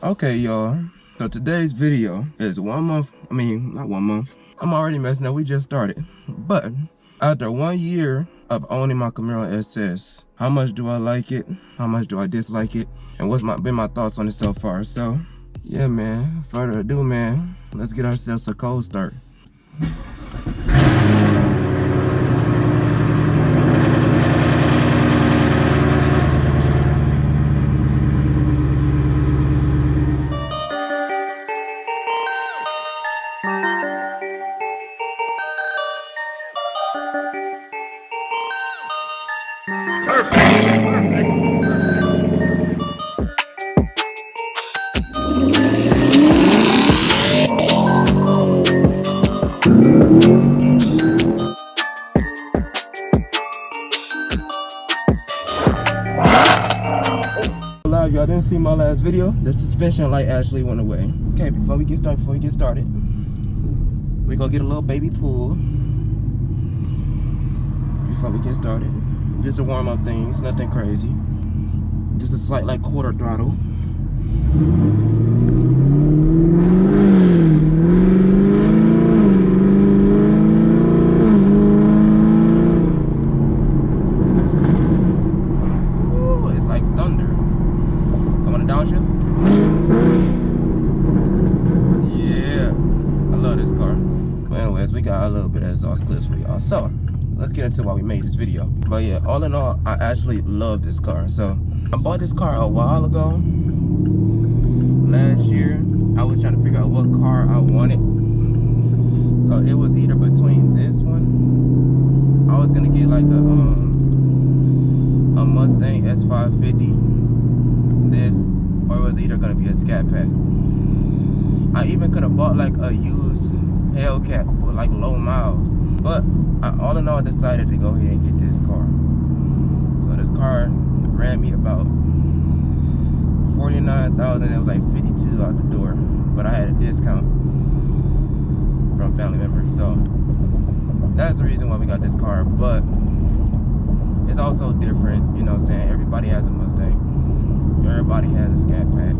Okay, y'all. So today's video is 1 month. I mean, not 1 month. I'm already messing up. We just started. But after 1 year of owning my Camaro SS, how much do I like it? How much do I dislike it? And what's been my thoughts on it so far? So, yeah, man. Further ado, man. Let's get ourselves a cold start. Live, y'all didn't see my last video. The suspension light actually went away. Okay, before we get started, we gonna get a little baby pool. Before we get started, just a warm up thing. It's nothing crazy. Just a slight like quarter throttle. Ooh, it's like thunder. I want to downshift. Yeah, I love this car. But anyways, we got a little bit of exhaust clips for y'all. So let's get into why we made this video. But yeah, all in all, I actually love this car. So I bought this car a while ago. Last year, I was trying to figure out what car I wanted. So it was either between this one. I was gonna get like a Mustang S550. This, or it was either gonna be a Scat Pack. I even could have bought like a used Hellcat with like low miles. But all in all, I decided to go ahead and get this car. So this car ran me about $49,000. It was like $52 out the door, but I had a discount from family members. So that's the reason why we got this car. But it's also different, you know what I'm saying? Everybody has a Mustang. Everybody has a Scat Pack.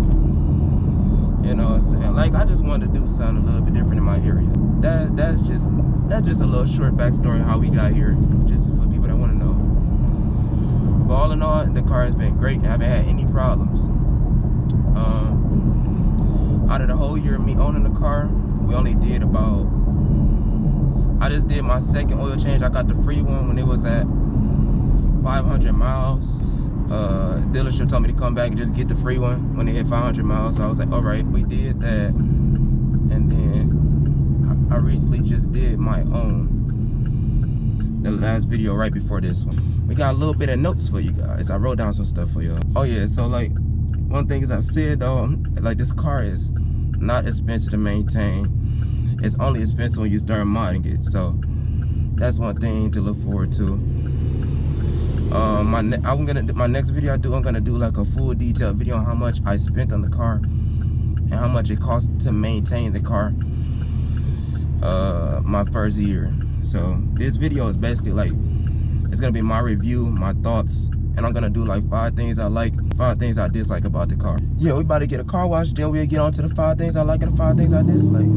You know what I'm saying? Like, I just wanted to do something a little bit different in my area. That's just a little short backstory how we got here, just for people that want to know. But all in all, the car has been great. I haven't had any problems. Out of the whole year of me owning the car, we only did about, I just did my second oil change. I got the free one when it was at 500 miles. Dealership told me to come back and just get the free one when it hit 500 miles. So I was like, all right, we did that. And then I recently just did my own, the last video right before this one. We got a little bit of notes for you guys. I wrote down some stuff for y'all. Oh yeah, so like, one thing is I said though, like this car is not expensive to maintain. It's only expensive when you start modding it. So that's one thing to look forward to. My next video I'm gonna do like a full detailed video on how much I spent on the car and how much it cost to maintain the car my first year. So this video is basically like, it's gonna be my review, my thoughts, and I'm gonna do like 5 things I like, 5 things I dislike about the car. Yeah, we about to get a car wash, then we'll get on to the 5 things I like and the 5 things I dislike.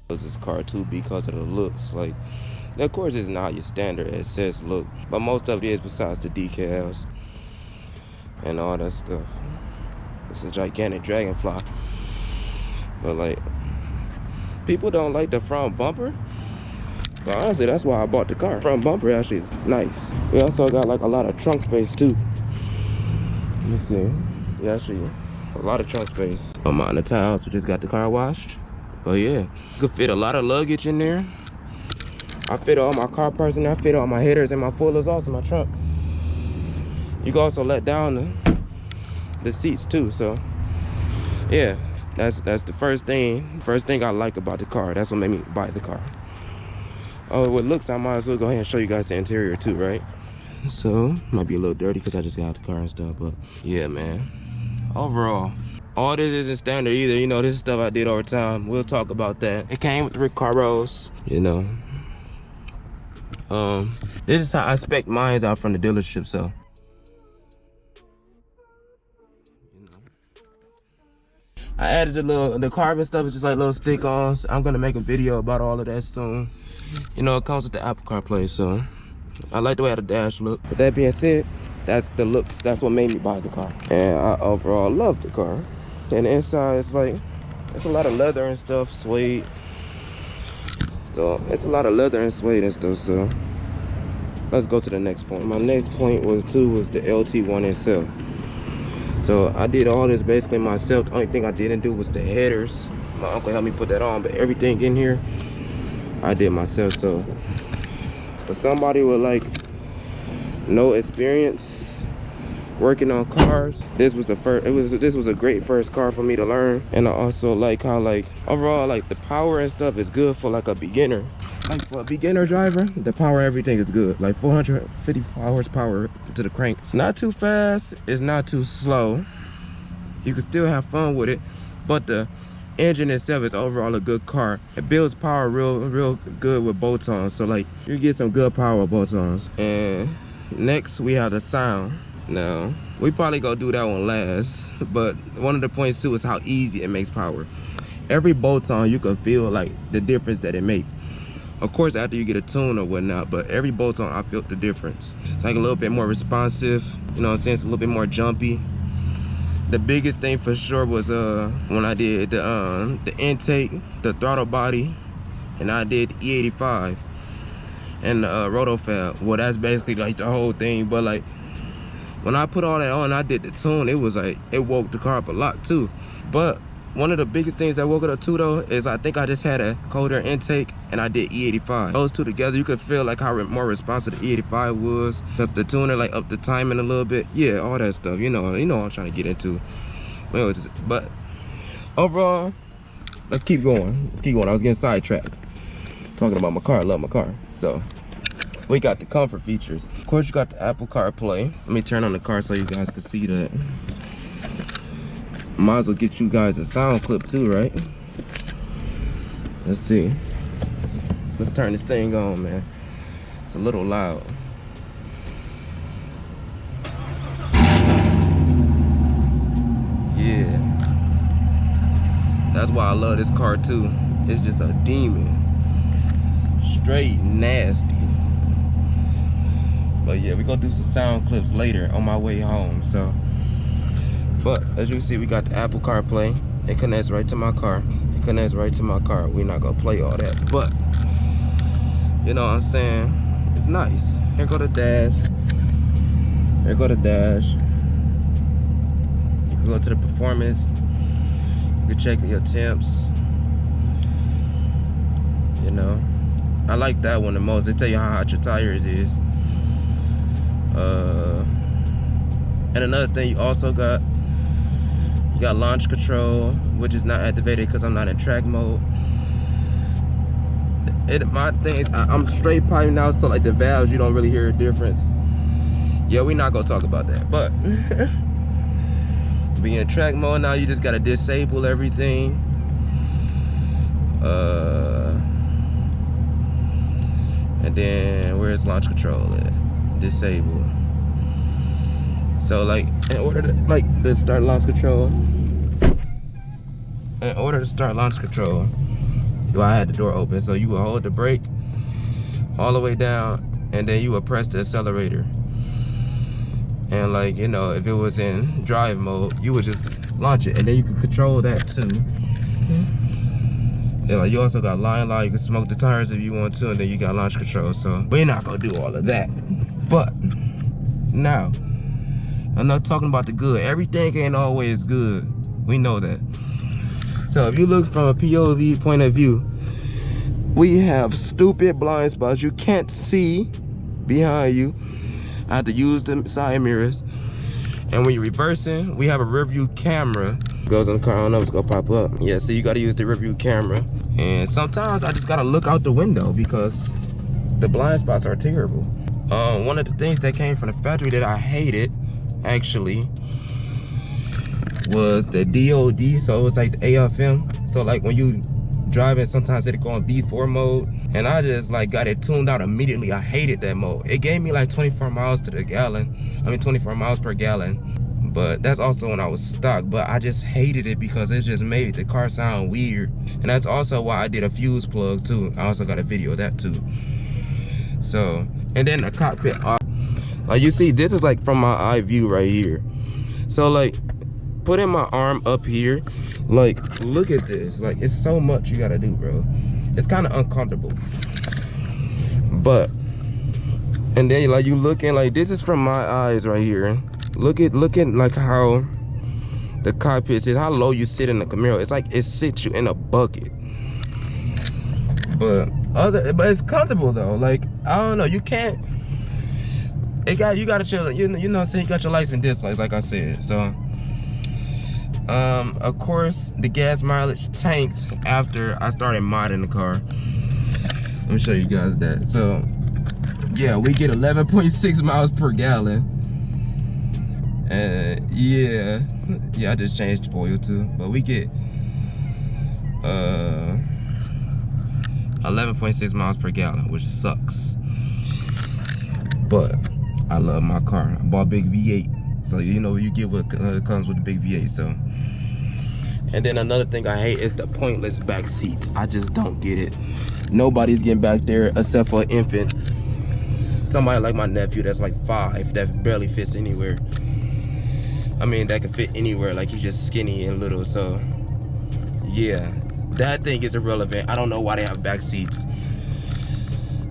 This car too because of the looks. Like, of course it's not your standard SS look, but most of it is besides the decals and all that stuff. It's a gigantic dragonfly. But like, people don't like the front bumper. But honestly, that's why I bought the car. Front bumper actually is nice. We also got like a lot of trunk space too. Let me see. Yeah, actually a lot of trunk space. I'm out of town, so just got the car washed. But yeah, could fit a lot of luggage in there. I fit all my car parts in there. I fit all my headers and my fullers also in my trunk. You can also let down the seats too. So yeah, that's the first thing I like about the car. That's what made me buy the car. Oh, what looks, I might as well go ahead and show you guys the interior too, right? So might be a little dirty because I just got out the car and stuff, but yeah, man, overall All this isn't standard either. You know, this is stuff I did over time. We'll talk about that. It came with the Recaros, you know. This is how I spec mines out from the dealership, so. You know. I added the carbon stuff, is just like little stick-ons. I'm gonna make a video about all of that soon. You know, it comes with the Apple CarPlay, so. I like the way the dash look. With that being said, that's the looks. That's what made me buy the car. And I overall love the car. And the inside is like, it's a lot of leather and stuff, suede. So it's a lot of leather and suede and stuff, so. Let's go to the next point. My next point was the LT1 itself. So I did all this basically myself. The only thing I didn't do was the headers. My uncle helped me put that on, but everything in here, I did myself. So for somebody with like no experience working on cars, this was a great first car for me to learn. And I also like how like overall like the power and stuff is good for like a beginner. Like for a beginner driver, the power, everything is good. Like 450 horsepower to the crank. It's not too fast, it's not too slow. You can still have fun with it, but the engine itself is overall a good car. It builds power real good with bolt-ons. So like you get some good power with bolt-ons. And next we have the sound. Now we probably gonna do that one last, but one of the points too is how easy it makes power. Every bolt-on you can feel like the difference that it makes. Of course, after you get a tune or whatnot, but every bolt-on, I felt the difference. It's like a little bit more responsive, you know what I'm saying? It's a little bit more jumpy. The biggest thing for sure was when I did the intake, the throttle body, and I did E85 and the Roto fab. Well, that's basically like the whole thing, but like when I put all that on, I did the tune, it was like, it woke the car up a lot too. But one of the biggest things that woke it up too though is I think I just had a colder intake and I did E85. Those two together, you could feel like how more responsive the E85 was, because the tuner like up the timing a little bit. Yeah, all that stuff. You know what I'm trying to get into. But overall, let's keep going. I was getting sidetracked talking about my car. I love my car. So we got the comfort features. Of course, you got the Apple CarPlay. Let me turn on the car so you guys can see that. Might as well get you guys a sound clip too, right? Let's see. Let's turn this thing on, man. It's a little loud. Yeah. That's why I love this car too. It's just a demon. Straight nasty. But yeah, we're gonna do some sound clips later on my way home, so. But as you see, we got the Apple CarPlay. It connects right to my car. We're not gonna play all that, but you know what I'm saying? It's nice. Here go the dash. You can go to the performance. You can check your temps. You know, I like that one the most. They tell you how hot your tires is. And another thing you also got. You got launch control, which is not activated because I'm not in track mode. My thing is, I'm straight piping now, so like the valves, you don't really hear a difference. Yeah, we're not gonna talk about that, but to be in track mode now, you just gotta disable everything. And then where's launch control at? Disable. So like, in order to start launch control, I had the door open. So you will hold the brake all the way down, and then you will press the accelerator. And like, you know, if it was in drive mode, you would just launch it, and then you can control that too. And like, you also got line lock, you can smoke the tires if you want to, and then you got launch control. So we're not gonna do all of that. But now, I'm not talking about the good. Everything ain't always good. We know that. So if you look from a POV point of view, we have stupid blind spots. You can't see behind you. I have to use the side mirrors. And when you're reversing, we have a rear view camera. Goes on the car, I don't know if it's gonna pop up. Yeah, so you gotta use the rear view camera. And sometimes I just gotta look out the window because the blind spots are terrible. One of the things that came from the factory that I hated, actually, was the DOD, so it was like the AFM. So like when you driving, sometimes it'd go on V4 mode, and I just like got it tuned out immediately. I hated that mode. It gave me like 24 miles to the gallon. I mean 24 miles per gallon. But that's also when I was stuck. But I just hated it because it just made the car sound weird. And that's also why I did a fuse plug too. I also got a video of that too. So, and then the cockpit, like you see, this is like from my eye view right here. So like, putting my arm up here, like, look at this. Like, it's so much you gotta do, bro. It's kind of uncomfortable. But, and then like you looking, like this is from my eyes right here. Look at like how the cockpit is, how low you sit in the Camaro. It's like it sits you in a bucket. But it's comfortable though. Like, I don't know, you can't. You gotta chill. You know what I'm saying? You got your likes and dislikes, like I said. So, of course, the gas mileage tanked after I started modding the car. Let me show you guys that. So, yeah, we get 11.6 miles per gallon. Yeah, I just changed oil too, but we get 11.6 miles per gallon, which sucks. But I love my car. I bought a big V8, so you know you get what comes with the big V8. So, and then another thing I hate is the pointless back seats. I just don't get it. Nobody's getting back there except for an infant. Somebody like my nephew that's like 5 that barely fits anywhere. I mean, that can fit anywhere, like he's just skinny and little. So yeah, that thing is irrelevant. I don't know why they have back seats.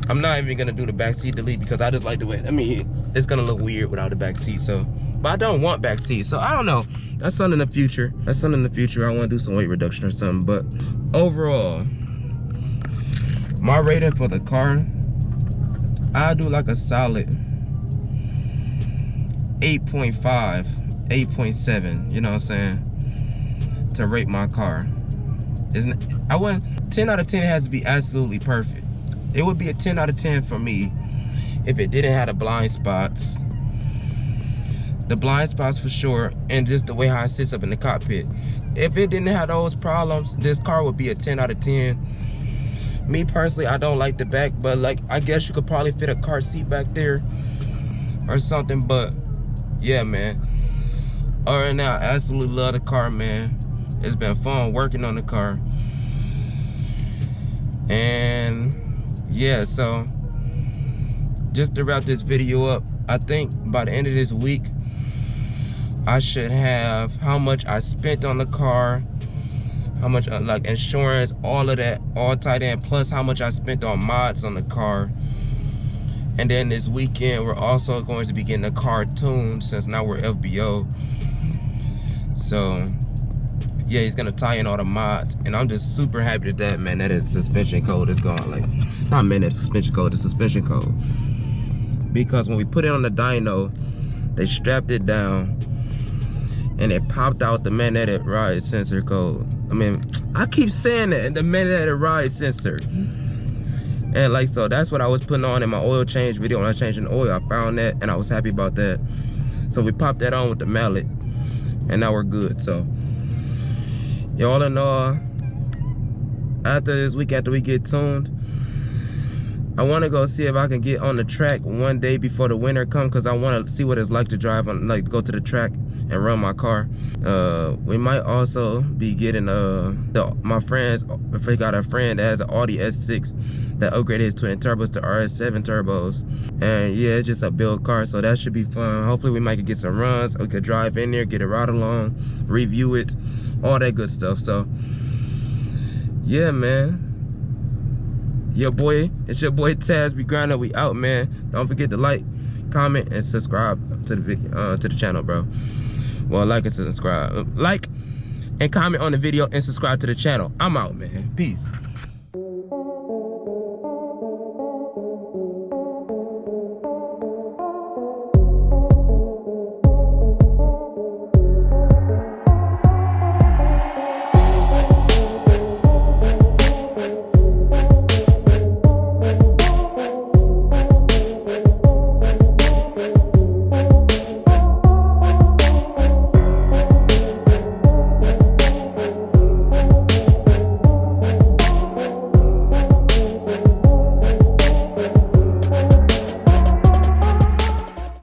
I'm not even gonna do the back seat delete because I just like the way, I mean, it's gonna look weird without the back seat. So, but I don't want back seats, so I don't know. That's something in the future. That's something in the future. I want to do some weight reduction or something. But overall, my rating for the car, I do like a solid 8.5, 8.7. You know what I'm saying? To rate my car, I wouldn't 10 out of 10. It has to be absolutely perfect. It would be a 10 out of 10 for me if it didn't have the blind spots. The blind spots for sure, and just the way how it sits up in the cockpit. If it didn't have those problems, this car would be a 10 out of 10. Me personally, I don't like the back, but like, I guess you could probably fit a car seat back there or something. But yeah, man. Other than that, I absolutely love the car, man. It's been fun working on the car. And yeah, so just to wrap this video up, I think by the end of this week, I should have how much I spent on the car, how much like insurance, all of that, all tied in, plus how much I spent on mods on the car. And then this weekend, we're also going to be getting the car tuned since now we're FBO. So yeah, he's gonna tie in all the mods, and I'm just super happy that man, that is suspension code is gone. Like, not man, that suspension code, the suspension code. Because when we put it on the dyno, they strapped it down, and it popped out the magnetic ride sensor code. I mean, I keep saying that, the magnetic ride sensor. And like, so that's what I was putting on in my oil change video when I was changing the oil. I found that, and I was happy about that. So we popped that on with the mallet, and now we're good. So, all in all, after this week, after we get tuned, I want to go see if I can get on the track one day before the winter comes, because I want to see what it's like to drive on, like go to the track and run my car. We might also be getting my friends, if I got a friend that has an Audi S6 that upgraded his twin turbos to RS7 turbos. And yeah, it's just a build car, so that should be fun. Hopefully we might get some runs, we could drive in there, get a ride along, review it, all that good stuff. So yeah, man, it's your boy Tazbegrinding. We out, man. Don't forget to like, comment, and subscribe to the video, to the channel, bro. Well, like and subscribe, like and comment on the video and subscribe to the channel. I'm out, man. Peace.